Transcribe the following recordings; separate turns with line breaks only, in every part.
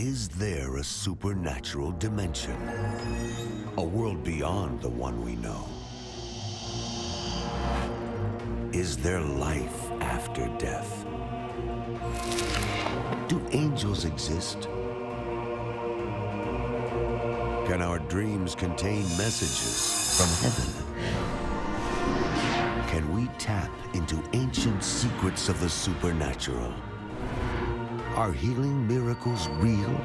Is there a supernatural dimension? A world beyond the one we know? Is there life after death? Do angels exist? Can our dreams contain messages from heaven? Can we tap into ancient secrets of the supernatural? Are healing miracles real?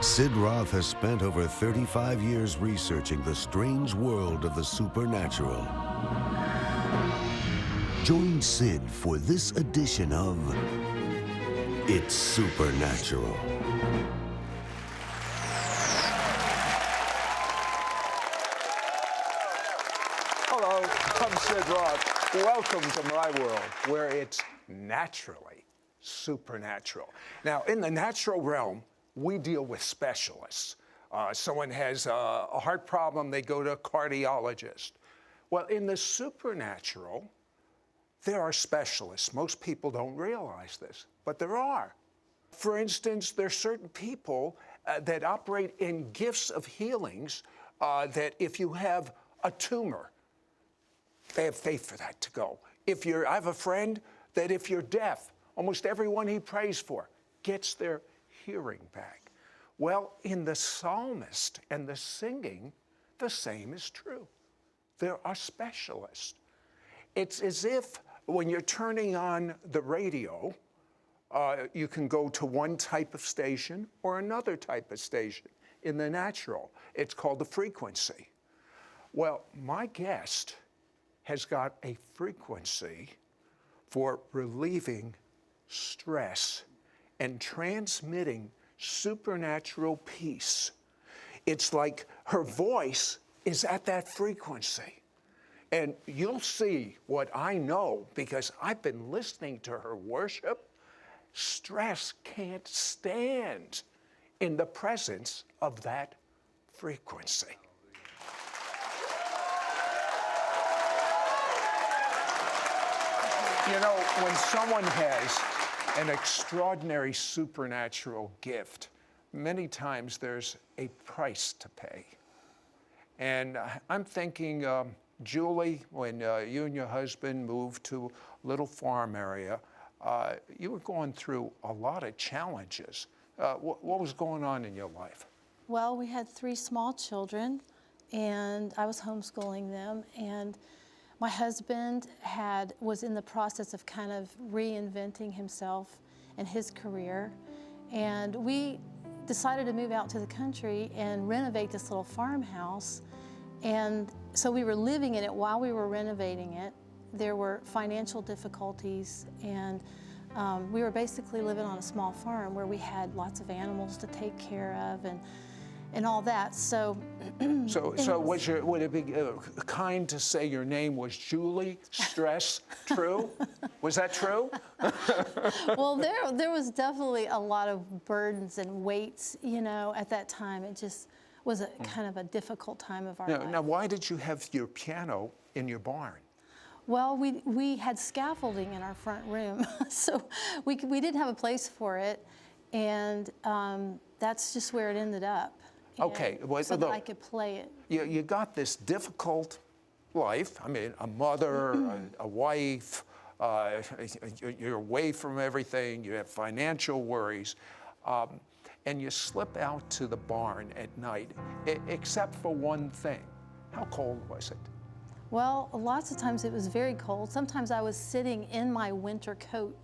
Sid Roth has spent over 35 years researching the strange world of the supernatural. Join Sid for this edition of It's Supernatural.
Hello, I'm Sid Roth. Welcome to my world, where it's naturally supernatural. Now, in the natural realm, we deal with specialists. Someone has a heart problem, they go to a cardiologist. Well, in the supernatural, there are specialists. Most people don't realize this, but there are. For instance, there are certain people that operate in gifts of healings that if you have a tumor, they have faith for that to go. I have a friend that if you're deaf, almost everyone he prays for gets their hearing back. Well, in the psalmist and the singing, the same is true. There are specialists. It's as if when you're turning on the radio, you can go to one type of station or another type of station. In the natural, it's called the frequency. Well, my guest has got a frequency for relieving stress and transmitting supernatural peace. It's like her voice is at that frequency. And you'll see what I know because I've been listening to her worship. Stress can't stand in the presence of that frequency. You know, when someone has an extraordinary supernatural gift, many times there's a price to pay. And I'm thinking, Julie, when you and your husband moved to a little farm area, you were going through a lot of challenges. What was going on in your life?
Well, we had 3 small children, and I was homeschooling them, and my husband was in the process of kind of reinventing himself and his career, and we decided to move out to the country and renovate this little farmhouse. And so we were living in it while we were renovating it. There were financial difficulties, and we were basically living on a small farm where we had lots of animals to take care of and all that. So would it be kind to say your name was Julie Stress True? Was that true? Well, there was definitely a lot of burdens and weights, you know, at that time. It just was a kind of a difficult time of our life.
Now, why did you have your piano in your barn?
Well, we had scaffolding in our front room, so we didn't have a place for it, and that's just where it ended up.
Okay, well,
so that I could play it.
You got this difficult life. I mean, a mother, a wife. You're away from everything. You have financial worries, and you slip out to the barn at night, except for one thing. How cold was it?
Well, lots of times it was very cold. Sometimes I was sitting in my winter coat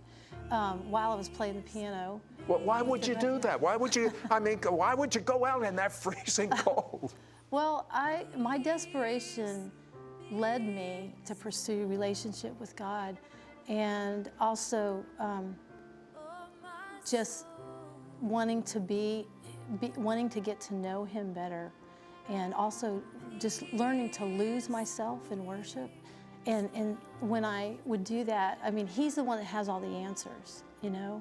while I was playing the piano.
Well, why would you do that? Why would you go out in that freezing cold?
Well, my desperation led me to pursue relationship with God, and also just wanting to get to know Him better, and also just learning to lose myself in worship. And when I would do that, I mean, He's the one that has all the answers, you know?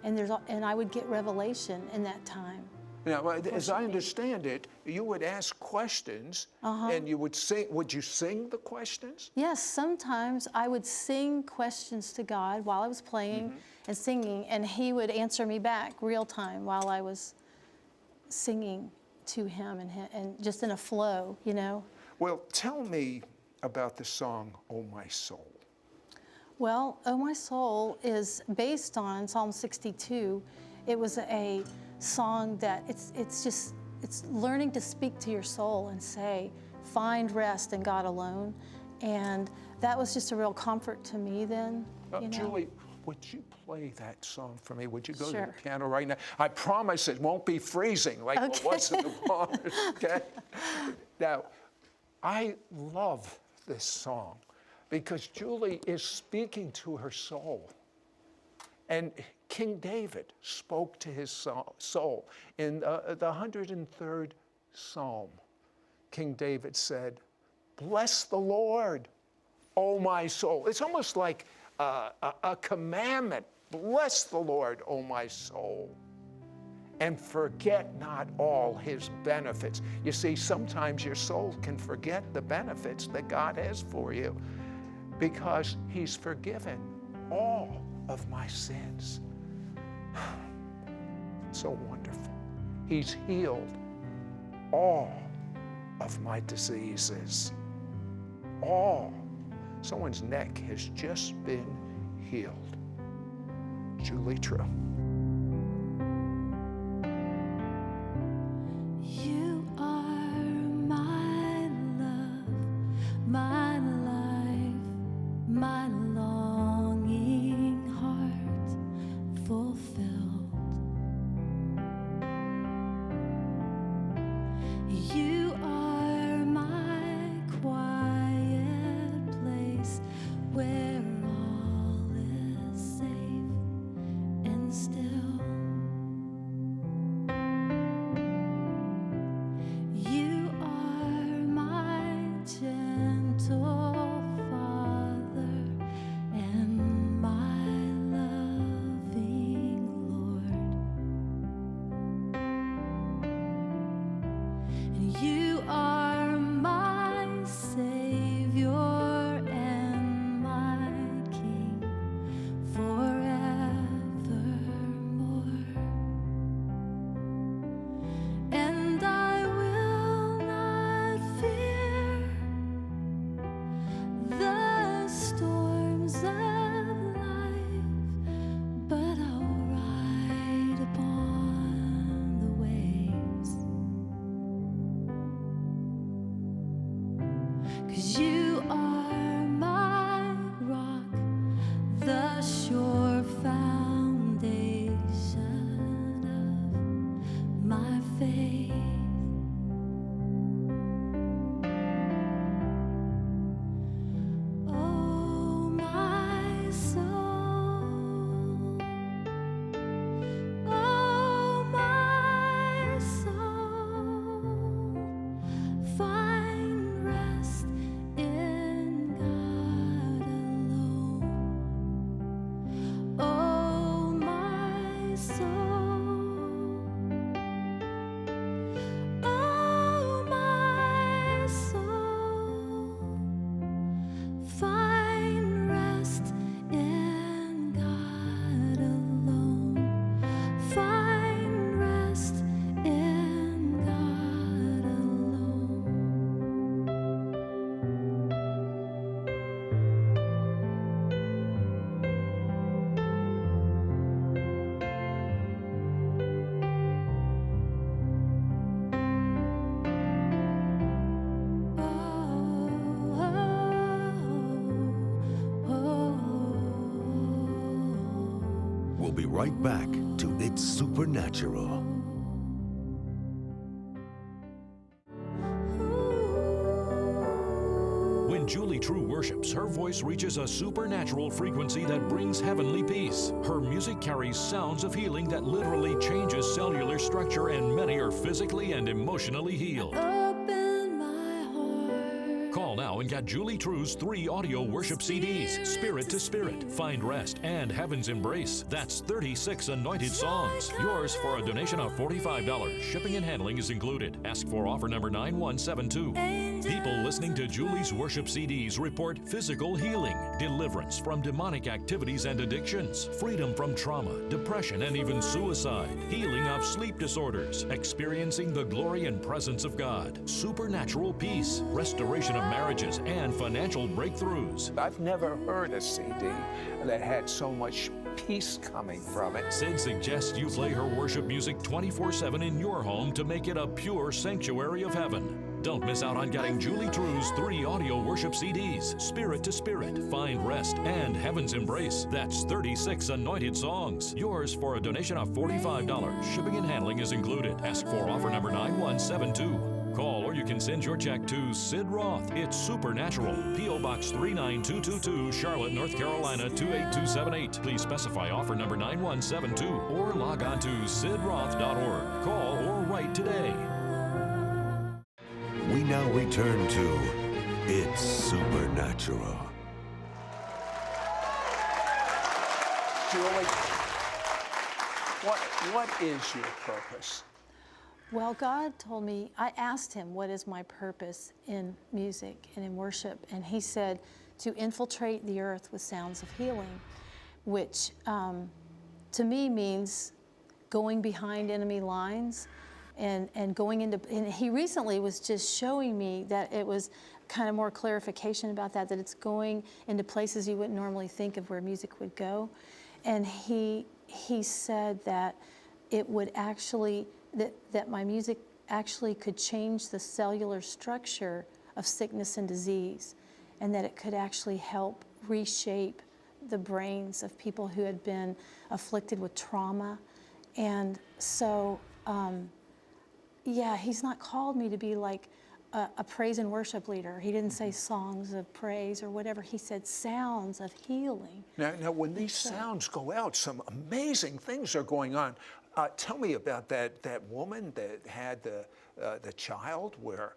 And I would get revelation in that time.
Now, as I understand it, you would ask questions and you would sing. Would you sing the questions?
Yes, sometimes I would sing questions to God while I was playing and singing, and He would answer me back real time while I was singing to Him and just in a flow, you know.
Well, tell me about the song, "Oh My Soul."
Well, Oh My Soul is based on Psalm 62. It was a song that it's learning to speak to your soul and say, find rest in God alone. And that was just a real comfort to me then. You know?
Julie, would you play that song for me? Would you go to
Sure.
the piano right now? I promise it won't be freezing like it was in the bars, okay? Now, I love this song because Julie is speaking to her soul. And King David spoke to his soul. In the 103rd Psalm, King David said, "Bless the Lord, O my soul." It's almost like a commandment. Bless the Lord, O my soul, and forget not all His benefits. You see, sometimes your soul can forget the benefits that God has for you because He's forgiven all of my sins. So wonderful. He's healed all of my diseases. All. Someone's neck has just been healed. Julie True.
You are my love, my life, my longing heart fulfilled. You are my quiet place where all is safe and still. You are my gentle Father and my loving Lord. And you are my Savior and my King forevermore. And I will not fear the storms of life, but I'll ride upon the waves. 'Cause you are my rock, the sure foundation of my faith. Oh, my soul. Oh, my soul. Find rest in God alone. Oh, my soul. Oh, my soul. Find rest in God alone. Find rest in God alone.
We'll be right back to It's Supernatural.
When Julie True worships, her voice reaches a supernatural frequency that brings heavenly peace. Her music carries sounds of healing that literally changes cellular structure, and many are physically and emotionally healed.
Open my heart.
Call now now and get Julie True's 3 audio worship CDs, Spirit to Spirit, Find Rest, and Heaven's Embrace. That's 36 anointed songs. Yours for a donation of $45. Shipping and handling is included. Ask for offer number 9172. People listening to Julie's worship CDs report physical healing, deliverance from demonic activities and addictions, freedom from trauma, depression, and even suicide, healing of sleep disorders, experiencing the glory and presence of God, supernatural peace, restoration of marriages, and financial breakthroughs.
I've never heard a CD that had so much peace coming from it.
Sid suggests you play her worship music 24/7 in your home to make it a pure sanctuary of heaven. Don't miss out on getting Julie True's 3 audio worship CDs, Spirit to Spirit, Find Rest, and Heaven's Embrace. That's 36 anointed songs. Yours for a donation of $45. Shipping and handling is included. Ask for offer number 9172. Call or you can send your check to Sid Roth. It's Supernatural. P.O. Box 39222, Charlotte, North Carolina 28278. Please specify offer number 9172 or log on to sidroth.org. Call or write today.
We now return to It's Supernatural.
Julie, what is your purpose?
Well, God told me, I asked him, what is my purpose in music and in worship? And he said, to infiltrate the earth with sounds of healing, which to me means going behind enemy lines and going into, and he recently was just showing me that it was kind of more clarification about that it's going into places you wouldn't normally think of where music would go. And he said that it would actually, that my music actually could change the cellular structure of sickness and disease, and that it could actually help reshape the brains of people who had been afflicted with trauma. And so, yeah, he's not called me to be like a praise and worship leader. He didn't say songs of praise or whatever. He said sounds of healing.
Now when these sounds go out, some amazing things are going on. Tell me about that woman that had the child, where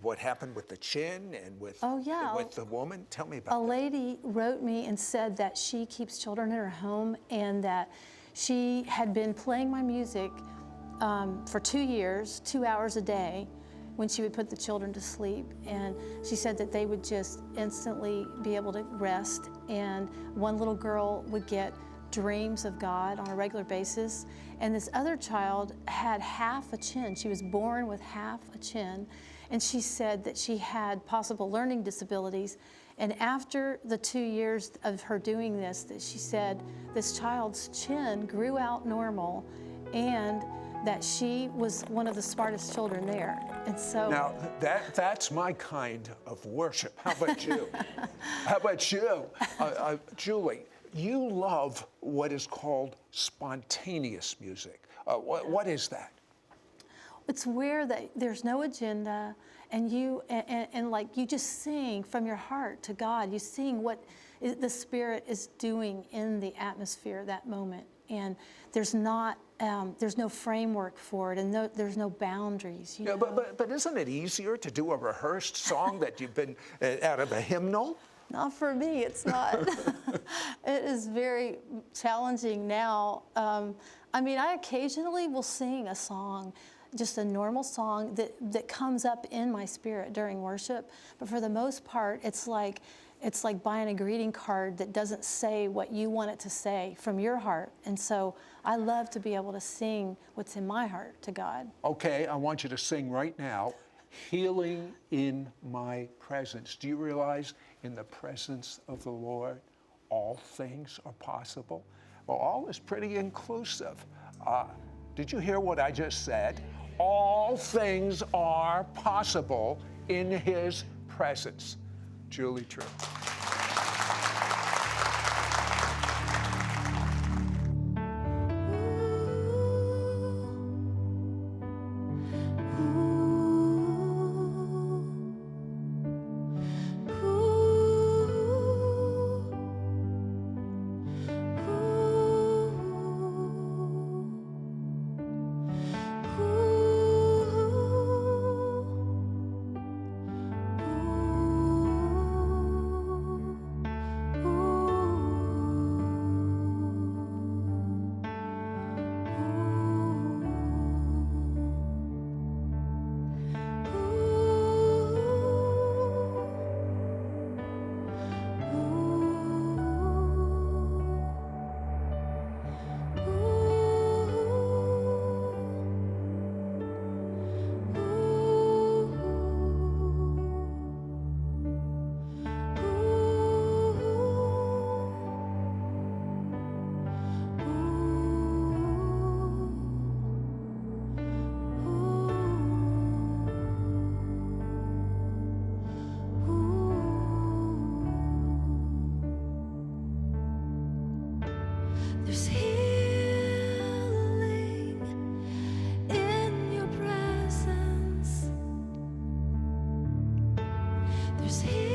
what happened with the chin and with the woman. Tell me about that.
A lady wrote me and said that she keeps children in her home and that she had been playing my music for 2 years, 2 hours a day, when she would put the children to sleep. And she said that they would just instantly be able to rest. And one little girl would get dreams of God on a regular basis. And this other child had half a chin. She was born with half a chin. And she said that she had possible learning disabilities. And after the 2 years of her doing this, that she said this child's chin grew out normal, and that she was one of the smartest children there. And so
now that's my kind of worship. How about you? How about you, Julie? You love what is called spontaneous music. What is that?
It's where there's no agenda, and you like you just sing from your heart to God. You sing what the Spirit is doing in the atmosphere at that moment, and there's no framework for it, and there's no boundaries. You know?
But isn't it easier to do a rehearsed song that you've been out of a hymnal?
Not for me, it's not. It is very challenging now. I mean, I occasionally will sing a song, just a normal song that comes up in my spirit during worship, but for the most part, it's like buying a greeting card that doesn't say what you want it to say from your heart. And so I love to be able to sing what's in my heart to God.
Okay, I want you to sing right now, Healing in My Presence. Do you realize in the presence of the Lord, all things are possible? Well, all is pretty inclusive. Did you hear what I just said? All things are possible in His presence. Julie True.
Ooh. There's healing in your presence. There's healing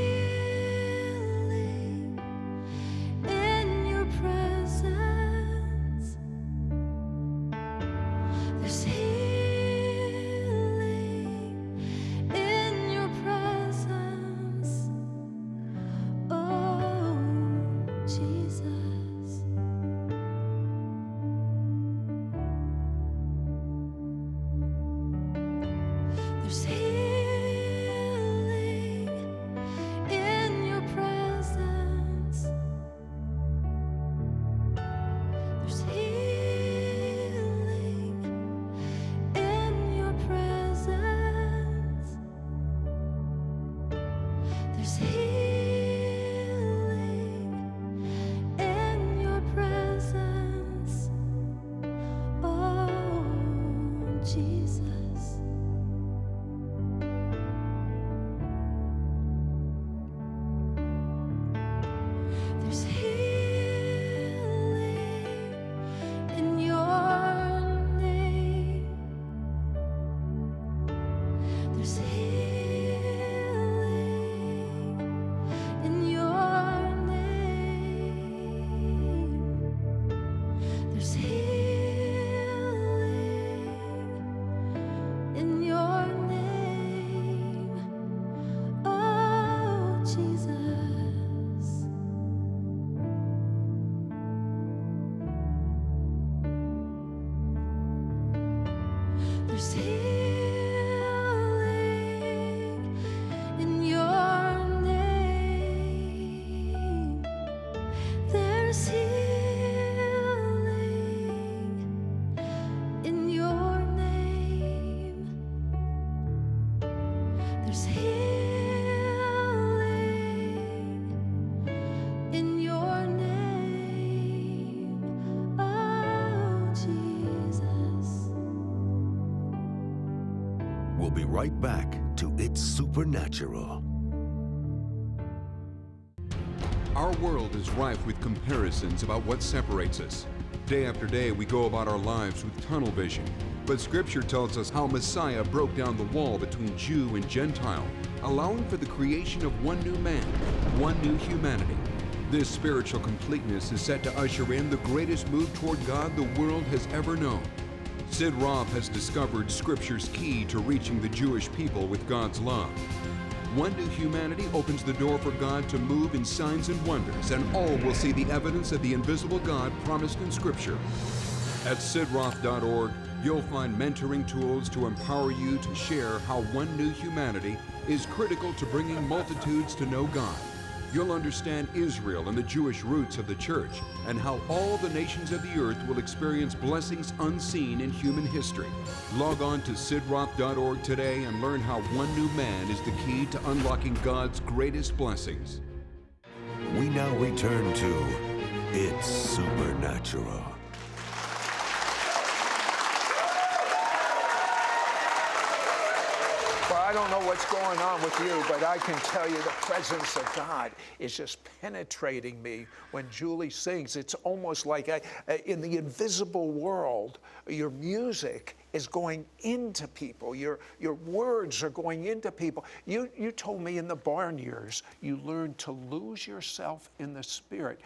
in your presence. There's healing in your presence. Oh, Jesus. There's healing in your presence. There's healing in your presence. There's healing in your presence. Oh, Jesus. There's healing in your name. There's healing in your name. There's healing in your name. Oh, Jesus. There's healing in your name. There's healing in your name. There's healing in your name. Oh, Jesus.
We'll be right back to It's Supernatural.
Our world is rife with comparisons about what separates us. Day after day, we go about our lives with tunnel vision. But Scripture tells us how Messiah broke down the wall between Jew and Gentile, allowing for the creation of one new man, one new humanity. This spiritual completeness is set to usher in the greatest move toward God the world has ever known. Sid Roth has discovered Scripture's key to reaching the Jewish people with God's love. One new humanity opens the door for God to move in signs and wonders, and all will see the evidence of the invisible God promised in Scripture. At sidroth.org, you'll find mentoring tools to empower you to share how one new humanity is critical to bringing multitudes to know God. You'll understand Israel and the Jewish roots of the church, and how all the nations of the earth will experience blessings unseen in human history. Log on to sidroth.org today and learn how one new man is the key to unlocking God's greatest blessings.
We now return to It's Supernatural.
Well, I don't know what's going on with you, but I can tell you the presence of God is just penetrating me when Julie sings. It's almost like in the invisible world, your music is going into people. Your words are going into people. You told me in the barn years, you learned to lose yourself in the Spirit.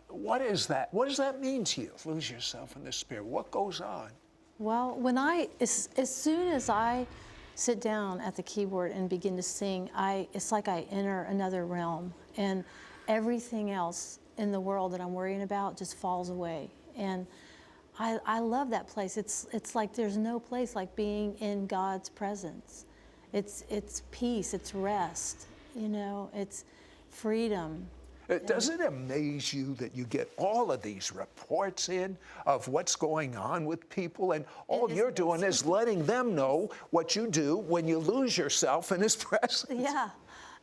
What is that? What does that mean to you, lose yourself in the Spirit? What goes on?
Well, as soon as I sit down at the keyboard and begin to sing, it's like I enter another realm, and everything else in the world that I'm worrying about just falls away. And I love that place. It's like there's no place like being in God's presence. It's peace, it's rest, it's freedom.
Does it amaze you that you get all of these reports in of what's going on with people, and all you're doing is letting them know what you do when you lose yourself in His presence?
Yeah,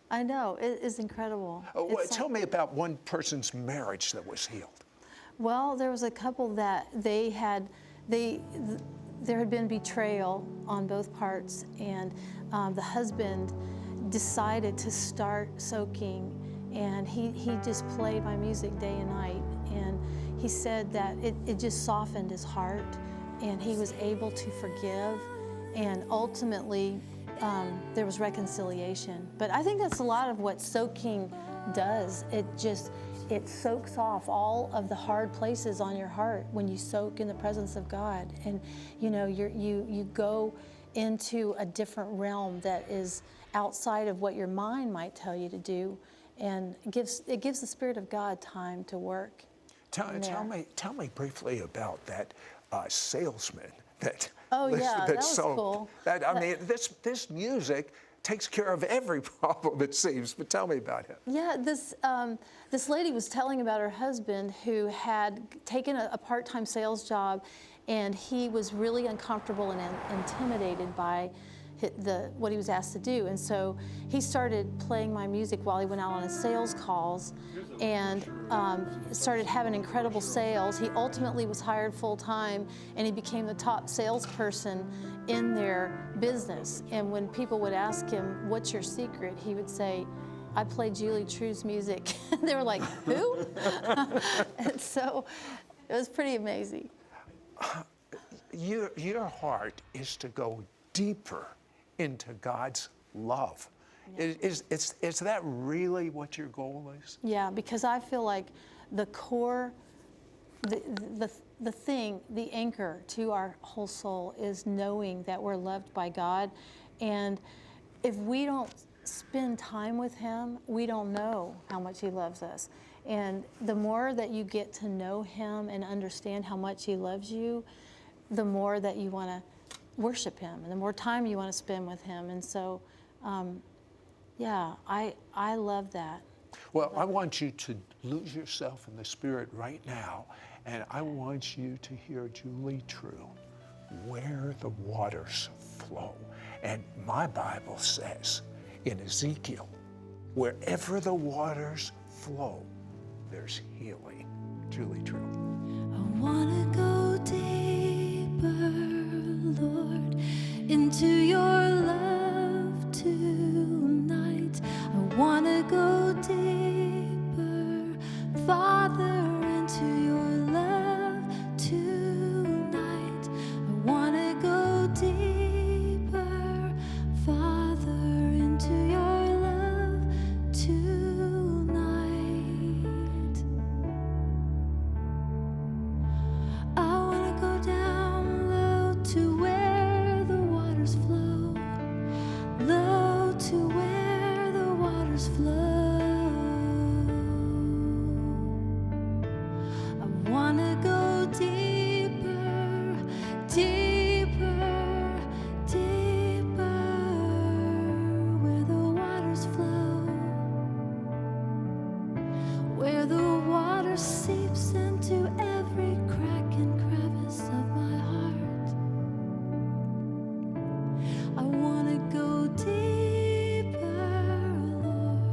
I know. It is incredible.
Tell me about one person's marriage that was healed.
Well, there was a couple that there had been betrayal on both parts, and the husband decided to start soaking and he just played my music day and night. And he said that it just softened his heart, and he was able to forgive, and ultimately there was reconciliation. But I think that's a lot of what soaking does. It soaks off all of the hard places on your heart when you soak in the presence of God, and you go into a different realm that is outside of what your mind might tell you to do, and it gives the Spirit of God time to work.
Tell me briefly about that salesman that.
Oh yeah, that was cool.
This music takes care of every problem, it seems. But tell me about him.
Yeah, this lady was telling about her husband who had taken a part-time sales job, and he was really uncomfortable and intimidated by what he was asked to do. And so he started playing my music while he went out on his sales calls, and started having incredible sales. He ultimately was hired full-time, and he became the top salesperson in their business. And when people would ask him, "What's your secret?" he would say, "I play Julie True's music." They were like, "Who?" And so it was pretty amazing.
Your heart is to go deeper into God's love.
Yeah.
Is that really what your goal is?
Yeah, because I feel like the core, the thing, the anchor to our whole soul is knowing that we're loved by God. And if we don't spend time with Him, we don't know how much He loves us. And the more that you get to know Him and understand how much He loves you, the more that you want to worship Him, and the more time you want to spend with Him. And so, yeah, I love that.
Well, I want you to lose yourself in the Spirit right now, and I want you to hear Julie True, "Where the waters flow." And my Bible says in Ezekiel, wherever the waters flow, there's healing. Julie True.
I want to go deeper, Lord, into your love tonight. I want to go deeper, Father, into your love tonight. I want to go deeper, Father, into your love tonight. I want to go down low to where the waters flow, low to where the waters flow. I want to go deeper, deeper, deeper, where the waters flow, where the water seeps into every crack and crevice of my heart. I want to go deeper, Lord.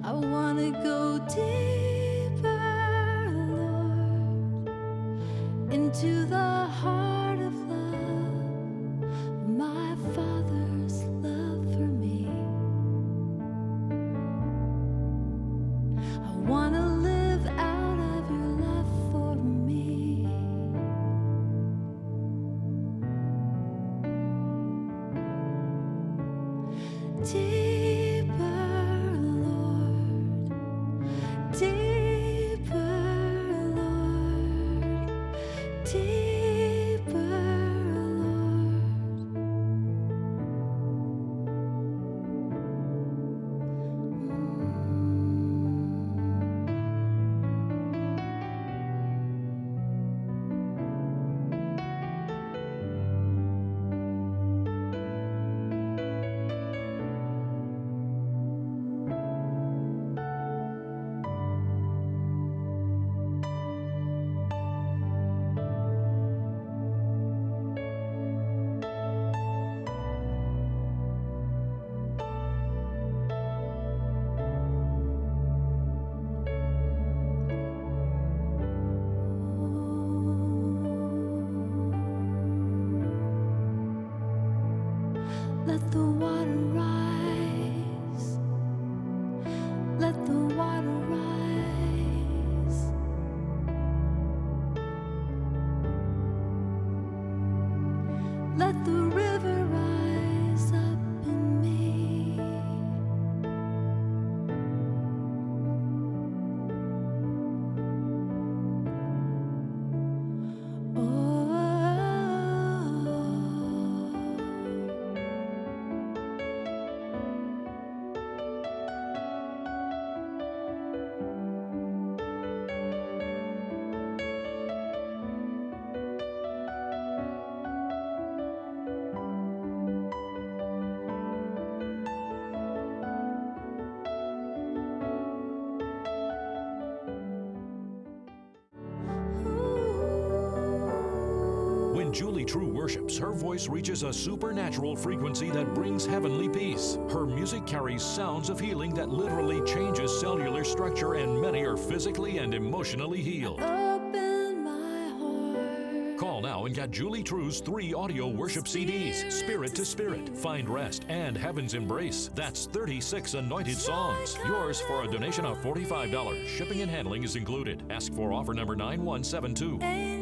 I want to go deeper, Lord, into the heart of love, my Father's love for me. I want to live out of your love for me. Deeper, Lord, deeper.
When Julie True worships, her voice reaches a supernatural frequency that brings heavenly peace. Her music carries sounds of healing that literally changes cellular structure, and many are physically and emotionally healed.
Open my heart.
Call now and get Julie True's 3 audio worship CDs, Spirit to Spirit, Find Rest, and Heaven's Embrace. That's 36 anointed songs. Yours for a donation of $45. Shipping and handling is included. Ask for offer number 9172.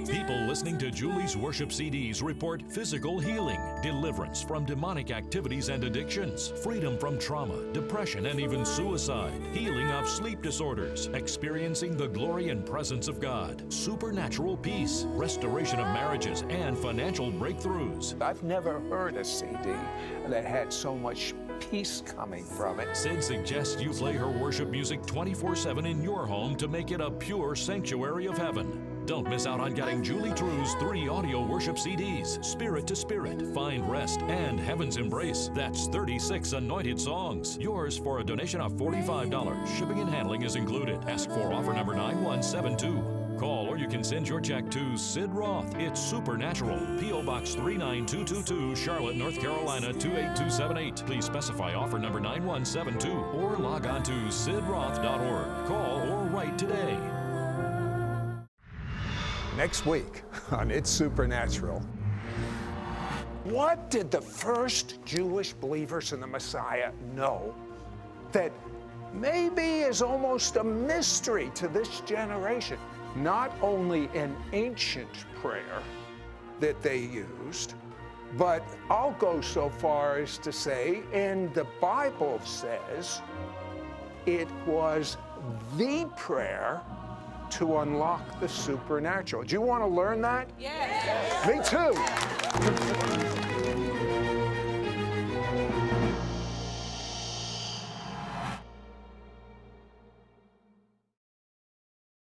People listening to Julie's worship CDs report physical healing, deliverance from demonic activities and addictions, freedom from trauma, depression, and even suicide, healing of sleep disorders, experiencing the glory and presence of God, supernatural peace, restoration of marriages, and financial breakthroughs.
I've never heard a CD that had so much peace coming from it.
Sid suggests you play her worship music 24/7 in your home to make it a pure sanctuary of heaven. Don't miss out on getting Julie True's 3 audio worship CDs, Spirit to Spirit, Find Rest, and Heaven's Embrace. That's 36 anointed songs. Yours for a donation of $45. Shipping and handling is included. Ask for offer number 9172. Call or you can send your check to Sid Roth. It's Supernatural. P.O. Box 39222, Charlotte, North Carolina 28278. Please specify offer number 9172 or log on to sidroth.org. Call or write today.
Next week on It's Supernatural, what did the first Jewish believers in the Messiah know that maybe is almost a mystery to this generation? Not only an ancient prayer that they used, but I'll go so far as to say, and the Bible says, it was the prayer to unlock the supernatural. Do you want to learn that? Yes. Me too.